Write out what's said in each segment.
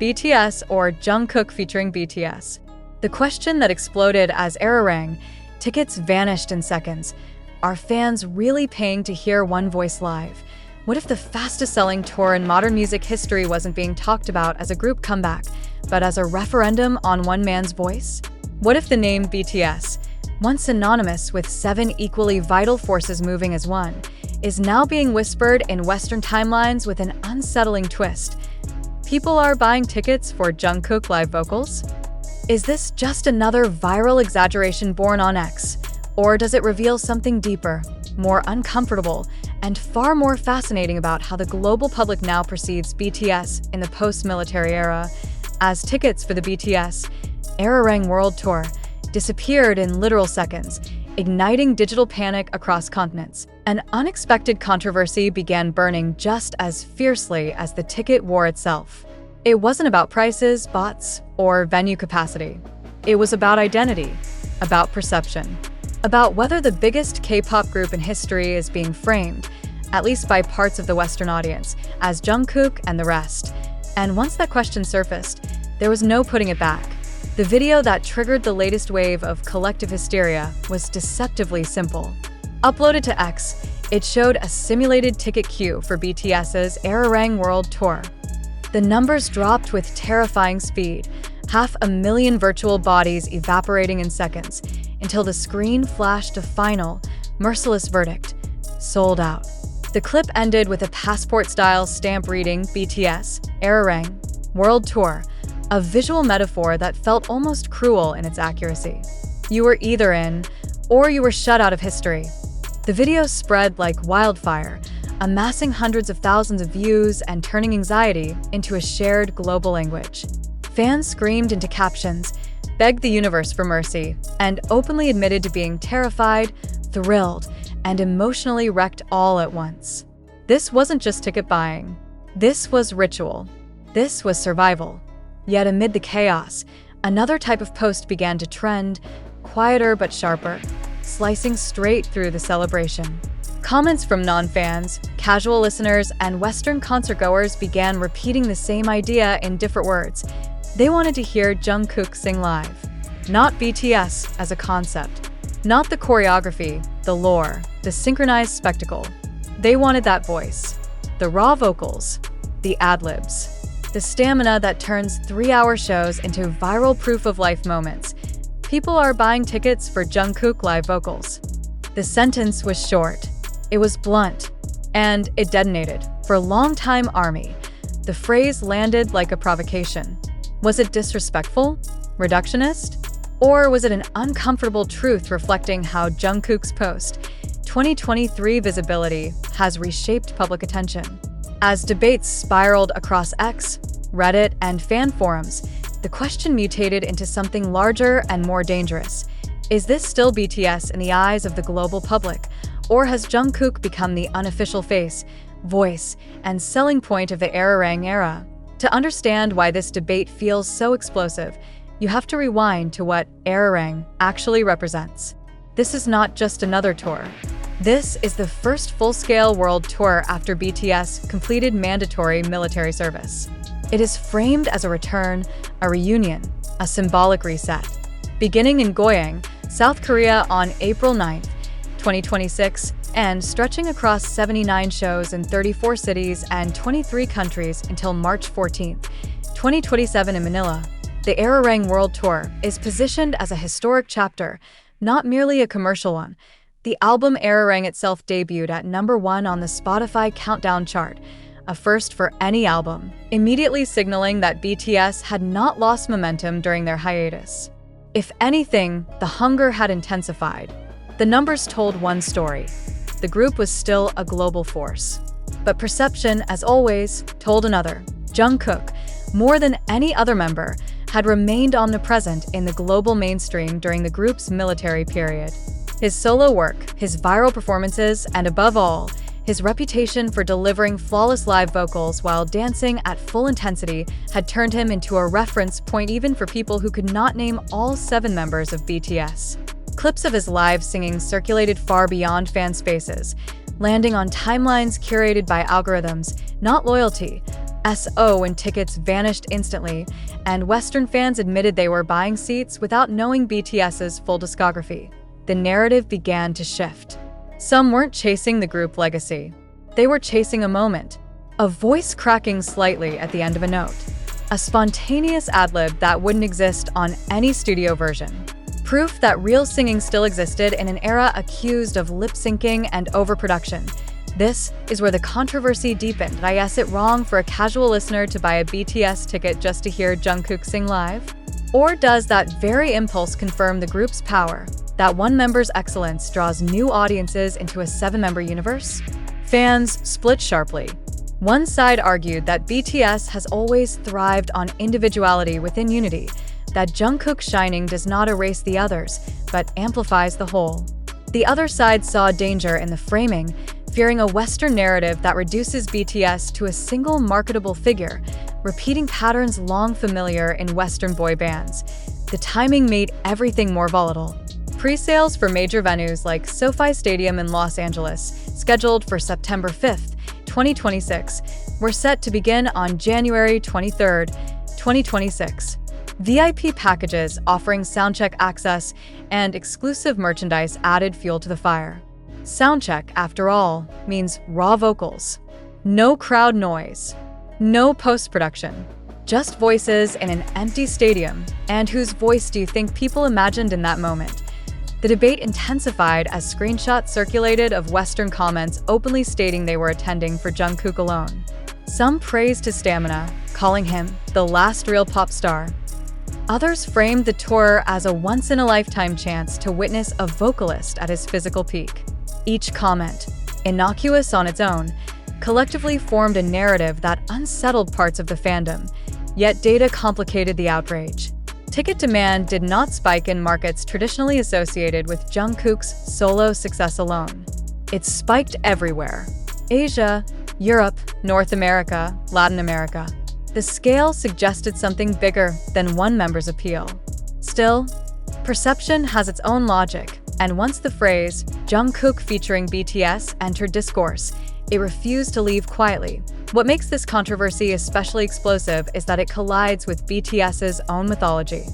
BTS or Jungkook featuring BTS? The question that exploded as Arirang, tickets vanished in seconds. Are fans really paying to hear one voice live? What if the fastest-selling tour in modern music history wasn't being talked about as a group comeback, but as a referendum on one man's voice? What if the name BTS, once synonymous with 7 equally vital forces moving as one, is now being whispered in Western timelines with an unsettling twist? People are buying tickets for Jungkook live vocals? Is this just another viral exaggeration born on X? Or does it reveal something deeper, more uncomfortable, and far more fascinating about how the global public now perceives BTS in the post-military era, as tickets for the BTS Arirang World Tour disappeared in literal seconds, igniting digital panic across continents? An unexpected controversy began burning just as fiercely as the ticket war itself. It wasn't about prices, bots, or venue capacity. It was about identity, about perception, about whether the biggest K-pop group in history is being framed, at least by parts of the Western audience, as Jungkook and the rest. And once that question surfaced, there was no putting it back. The video that triggered the latest wave of collective hysteria was deceptively simple. Uploaded to X, it showed a simulated ticket queue for BTS's Arirang World Tour. The numbers dropped with terrifying speed, 500,000 virtual bodies evaporating in seconds, until the screen flashed a final, merciless verdict: sold out. The clip ended with a passport-style stamp reading BTS Arirang World Tour, a visual metaphor that felt almost cruel in its accuracy. You were either in, or you were shut out of history. The video spread like wildfire, amassing hundreds of thousands of views and turning anxiety into a shared global language. Fans screamed into captions, begged the universe for mercy, and openly admitted to being terrified, thrilled, and emotionally wrecked all at once. This wasn't just ticket buying. This was ritual. This was survival. Yet amid the chaos, another type of post began to trend, quieter but sharper, slicing straight through the celebration. Comments from non-fans, casual listeners, and Western concertgoers began repeating the same idea in different words. They wanted to hear Jungkook sing live, not BTS as a concept, not the choreography, the lore, the synchronized spectacle. They wanted that voice, the raw vocals, the ad-libs, the stamina that turns 3-hour shows into viral proof-of-life moments. People are buying tickets for Jungkook live vocals. The sentence was short, it was blunt, and it detonated. For longtime ARMY, the phrase landed like a provocation. Was it disrespectful? Reductionist? Or was it an uncomfortable truth reflecting how Jungkook's post-2023 visibility has reshaped public attention? As debates spiraled across X, Reddit, and fan forums, the question mutated into something larger and more dangerous. Is this still BTS in the eyes of the global public, or has Jungkook become the unofficial face, voice, and selling point of the Arirang era? To understand why this debate feels so explosive, you have to rewind to what Arirang actually represents. This is not just another tour. This is the first full-scale world tour after BTS completed mandatory military service. It is framed as a return, a reunion, a symbolic reset. Beginning in Goyang, South Korea on April 9, 2026, and stretching across 79 shows in 34 cities and 23 countries until March 14, 2027 in Manila, the Arirang World Tour is positioned as a historic chapter, not merely a commercial one. The album Arirang itself debuted at #1 on the Spotify Countdown chart, a first for any album, immediately signaling that BTS had not lost momentum during their hiatus. If anything, the hunger had intensified. The numbers told one story. The group was still a global force. But perception, as always, told another. Jungkook, more than any other member, had remained omnipresent in the global mainstream during the group's military period. His solo work, his viral performances, and above all, his reputation for delivering flawless live vocals while dancing at full intensity had turned him into a reference point even for people who could not name all 7 members of BTS. Clips of his live singing circulated far beyond fan spaces, landing on timelines curated by algorithms, not loyalty, when tickets vanished instantly, and Western fans admitted they were buying seats without knowing BTS's full discography. The narrative began to shift. Some weren't chasing the group legacy. They were chasing a moment, a voice cracking slightly at the end of a note, a spontaneous ad-lib that wouldn't exist on any studio version. Proof that real singing still existed in an era accused of lip-syncing and overproduction. This is where the controversy deepened. Did I guess it wrong for a casual listener to buy a BTS ticket just to hear Jungkook sing live? Or does that very impulse confirm the group's power, that one member's excellence draws new audiences into a 7-member universe? Fans split sharply. One side argued that BTS has always thrived on individuality within unity, that Jungkook's shining does not erase the others, but amplifies the whole. The other side saw danger in the framing, fearing a Western narrative that reduces BTS to a single marketable figure, repeating patterns long familiar in Western boy bands. The timing made everything more volatile. Pre-sales for major venues like SoFi Stadium in Los Angeles, scheduled for September 5th, 2026, were set to begin on January 23, 2026. VIP packages offering soundcheck access and exclusive merchandise added fuel to the fire. Soundcheck, after all, means raw vocals. No crowd noise. No post-production. Just voices in an empty stadium. And whose voice do you think people imagined in that moment? The debate intensified as screenshots circulated of Western comments openly stating they were attending for Jungkook alone. Some praised his stamina, calling him the last real pop star. Others framed the tour as a once-in-a-lifetime chance to witness a vocalist at his physical peak. Each comment, innocuous on its own, collectively formed a narrative that unsettled parts of the fandom, yet data complicated the outrage. Ticket demand did not spike in markets traditionally associated with Jungkook's solo success alone. It spiked everywhere: Asia, Europe, North America, Latin America. The scale suggested something bigger than one member's appeal. Still, perception has its own logic, and once the phrase "Jungkook featuring BTS" entered discourse, it refused to leave quietly. What makes this controversy especially explosive is that it collides with BTS's own mythology.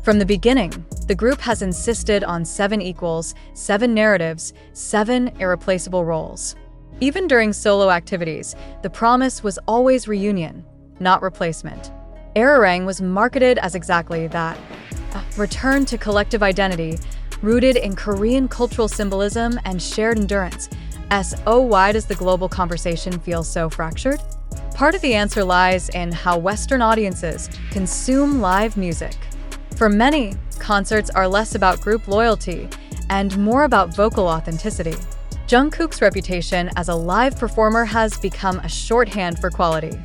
From the beginning, the group has insisted on 7 equals, 7 narratives, 7 irreplaceable roles. Even during solo activities, the promise was always reunion, not replacement. Arirang was marketed as exactly that, a return to collective identity, rooted in Korean cultural symbolism and shared endurance. Why does the global conversation feel so fractured? Part of the answer lies in how Western audiences consume live music. For many, concerts are less about group loyalty and more about vocal authenticity. Jungkook's reputation as a live performer has become a shorthand for quality.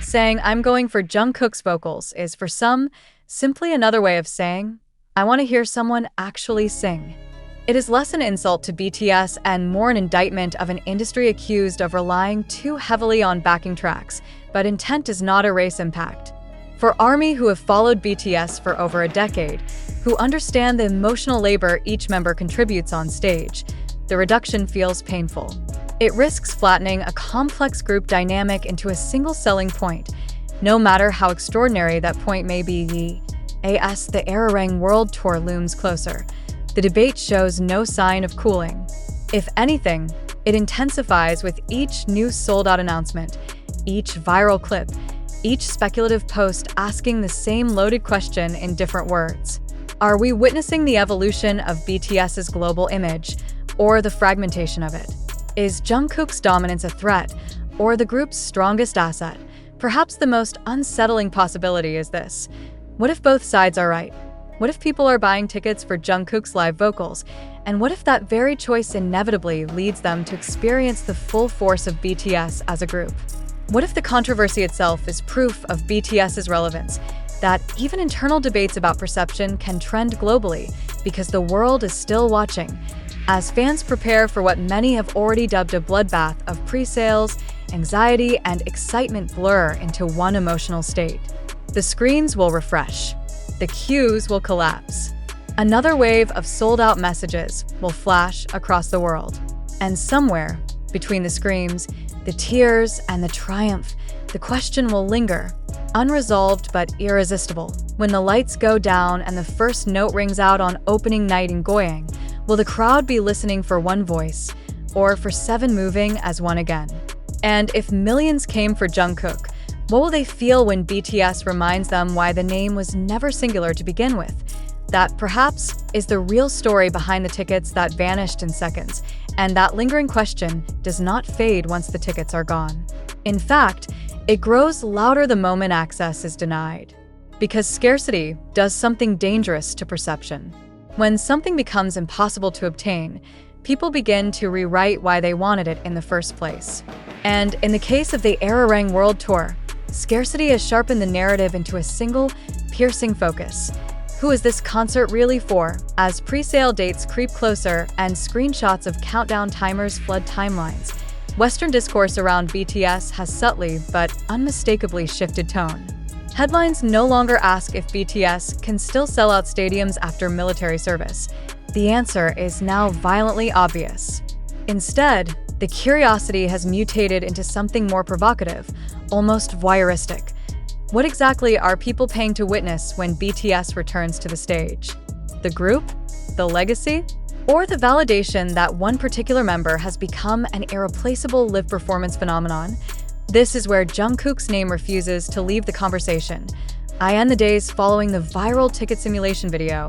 Saying "I'm going for Jungkook's vocals" is, for some, simply another way of saying, "I want to hear someone actually sing." It is less an insult to BTS and more an indictment of an industry accused of relying too heavily on backing tracks, but intent does not erase impact. For ARMY, who have followed BTS for over a decade, who understand the emotional labor each member contributes on stage, the reduction feels painful. It risks flattening a complex group dynamic into a single selling point, no matter how extraordinary that point may be. The Arirang World Tour looms closer. The debate shows no sign of cooling. If anything, it intensifies with each new sold-out announcement, each viral clip, each speculative post asking the same loaded question in different words. Are we witnessing the evolution of BTS's global image, or the fragmentation of it? Is Jungkook's dominance a threat, or the group's strongest asset? Perhaps the most unsettling possibility is this: what if both sides are right? What if people are buying tickets for Jungkook's live vocals? And what if that very choice inevitably leads them to experience the full force of BTS as a group? What if the controversy itself is proof of BTS's relevance, that even internal debates about perception can trend globally because the world is still watching, as fans prepare for what many have already dubbed a bloodbath of pre-sales, anxiety, and excitement blur into one emotional state? The screens will refresh. The queues will collapse. Another wave of sold-out messages will flash across the world. And somewhere, between the screams, the tears, and the triumph, the question will linger, unresolved but irresistible. When the lights go down and the first note rings out on opening night in Goyang, will the crowd be listening for one voice, or for seven moving as one again? And if millions came for Jungkook, what will they feel when BTS reminds them why the name was never singular to begin with? That perhaps is the real story behind the tickets that vanished in seconds, and that lingering question does not fade once the tickets are gone. In fact, it grows louder the moment access is denied. Because scarcity does something dangerous to perception. When something becomes impossible to obtain, people begin to rewrite why they wanted it in the first place. And in the case of the Arirang World Tour, scarcity has sharpened the narrative into a single, piercing focus. Who is this concert really for? As pre-sale dates creep closer and screenshots of countdown timers flood timelines, Western discourse around BTS has subtly but unmistakably shifted tone. Headlines no longer ask if BTS can still sell out stadiums after military service. The answer is now violently obvious. Instead, the curiosity has mutated into something more provocative, almost voyeuristic. What exactly are people paying to witness when BTS returns to the stage? The group? The legacy? Or the validation that one particular member has become an irreplaceable live performance phenomenon? This is where Jungkook's name refuses to leave the conversation. In the days following the viral ticket simulation video,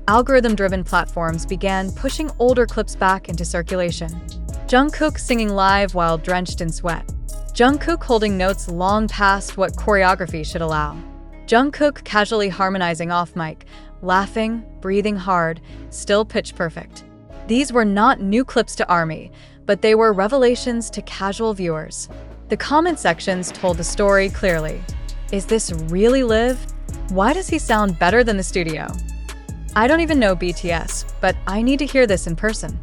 algorithm-driven platforms began pushing older clips back into circulation. Jungkook singing live while drenched in sweat. Jungkook holding notes long past what choreography should allow. Jungkook casually harmonizing off-mic, laughing, breathing hard, still pitch perfect. These were not new clips to ARMY, but they were revelations to casual viewers. The comment sections told the story clearly. Is this really Liv? Why does he sound better than the studio? I don't even know BTS, but I need to hear this in person.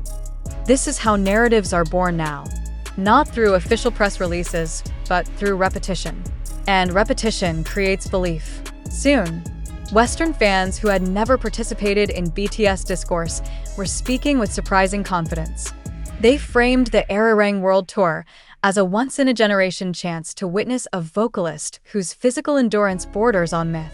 This is how narratives are born now. Not through official press releases, but through repetition. And repetition creates belief. Soon, Western fans who had never participated in BTS discourse were speaking with surprising confidence. They framed the Arirang World Tour as a once-in-a-generation chance to witness a vocalist whose physical endurance borders on myth.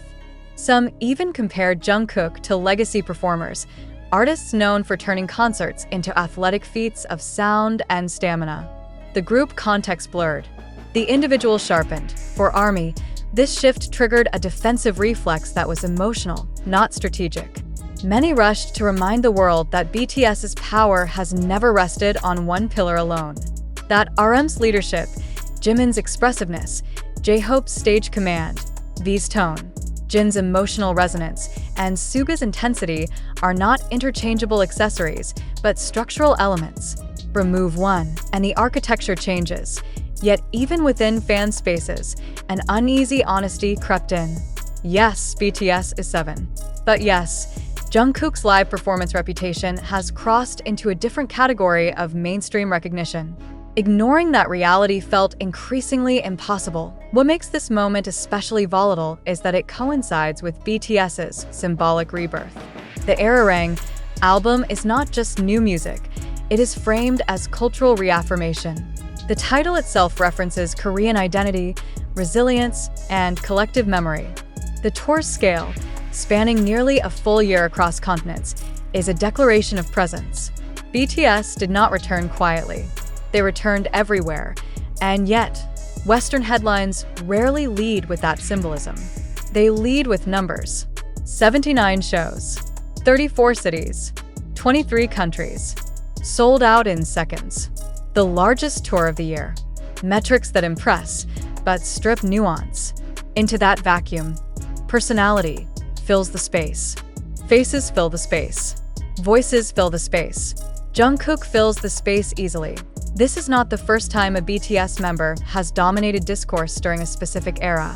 Some even compared Jungkook to legacy performers, artists known for turning concerts into athletic feats of sound and stamina. The group context blurred. The individual sharpened. For ARMY, this shift triggered a defensive reflex that was emotional, not strategic. Many rushed to remind the world that BTS's power has never rested on one pillar alone. That RM's leadership, Jimin's expressiveness, J-Hope's stage command, V's tone, Jin's emotional resonance, and Suga's intensity are not interchangeable accessories, but structural elements. Remove one, and the architecture changes. Yet even within fan spaces, an uneasy honesty crept in. Yes, BTS is 7. But yes, Jungkook's live performance reputation has crossed into a different category of mainstream recognition. Ignoring that reality felt increasingly impossible. What makes this moment especially volatile is that it coincides with BTS's symbolic rebirth. The Arirang album is not just new music, it is framed as cultural reaffirmation. The title itself references Korean identity, resilience, and collective memory. The tour's scale, spanning nearly a full year across continents, is a declaration of presence. BTS did not return quietly. They returned everywhere, and yet, Western headlines rarely lead with that symbolism. They lead with numbers. 79 shows, 34 cities, 23 countries, sold out in seconds. The largest tour of the year. Metrics that impress, but strip nuance. Into that vacuum, personality fills the space. Faces fill the space. Voices fill the space. Jungkook fills the space easily. This is not the first time a BTS member has dominated discourse during a specific era.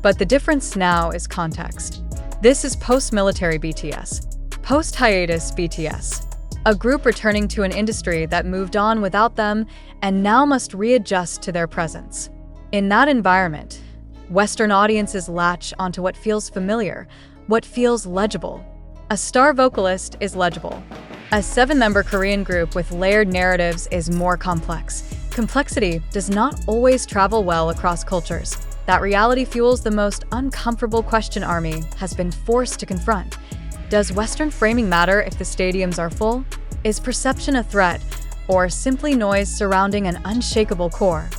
But the difference now is context. This is post-military BTS, post-hiatus BTS. A group returning to an industry that moved on without them and now must readjust to their presence. In that environment, Western audiences latch onto what feels familiar, what feels legible. A star vocalist is legible. A 7-member Korean group with layered narratives is more complex, Complexity does not always travel well across cultures. That reality fuels the most uncomfortable question ARMY has been forced to confront. Does Western framing matter if the stadiums are full? Is perception a threat, or simply noise surrounding an unshakable core?